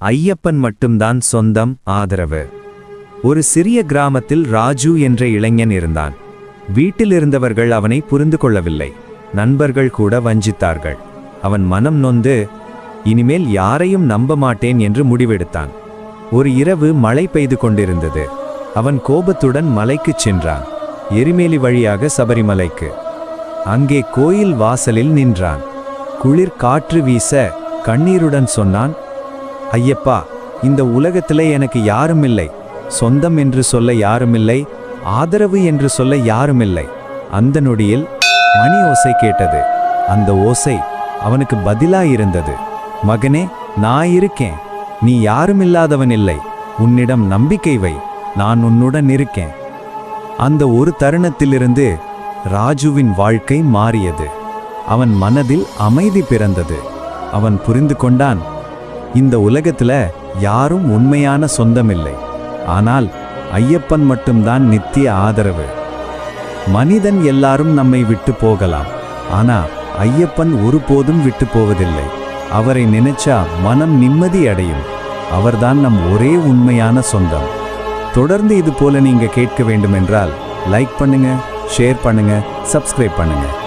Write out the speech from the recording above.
ஐயப்பன் மட்டும்தான் சொந்தம், ஆதரவு. ஒரு சிறிய கிராமத்தில் ராஜு என்ற இளைஞன் இருந்தான். வீட்டில் இருந்தவர்கள் அவனை புரிந்து கொள்ளவில்லை. நண்பர்கள் கூட வஞ்சித்தார்கள். அவன் மனம் நொந்து இனிமேல் யாரையும் நம்ப மாட்டேன் என்று முடிவெடுத்தான். ஒரு இரவு மழை பெய்து கொண்டிருந்தது. அவன் கோபத்துடன் மலைக்குச் சென்றான். எரிமேலி வழியாக சபரிமலைக்கு. அங்கே கோயில் வாசலில் நின்றான். குளிர் காற்று வீச கண்ணீருடன் சொன்னான், ஐயப்பா, இந்த உலகத்திலே எனக்கு யாருமில்லை. சொந்தம் என்று சொல்ல யாருமில்லை, ஆதரவு என்று சொல்ல யாருமில்லை. அந்த நொடியில் மணி ஓசை கேட்டது. அந்த ஓசை அவனுக்கு பதிலாயிருந்தது. மகனே, நான் இருக்கேன். நீ யாருமில்லாதவன் இல்லை. உன்னிடம் நம்பிக்கை வை, நான் உன்னுடன் இருக்கேன். அந்த ஒரு தருணத்திலிருந்து ராஜுவின் வாழ்க்கை மாறியது. அவன் மனதில் அமைதி பிறந்தது. அவன் புரிந்து கொண்டான், இந்த உலகத்துல யாரும் உண்மையான சொந்தமில்லை. ஆனால் ஐயப்பன் மட்டும்தான் நித்திய ஆதரவு. மனிதன் எல்லாரும் நம்மை விட்டு போகலாம், ஆனா ஐயப்பன் ஒருபோதும் விட்டு போவதில்லை. அவரை நினைச்சா மனம் நிம்மதி அடையும். அவர்தான் நம் ஒரே உண்மையான சொந்தம். தொடர்ந்து இது போல நீங்க கேட்க வேண்டுமென்றால் லைக் பண்ணுங்க, ஷேர் பண்ணுங்க, சப்ஸ்கிரைப் பண்ணுங்க.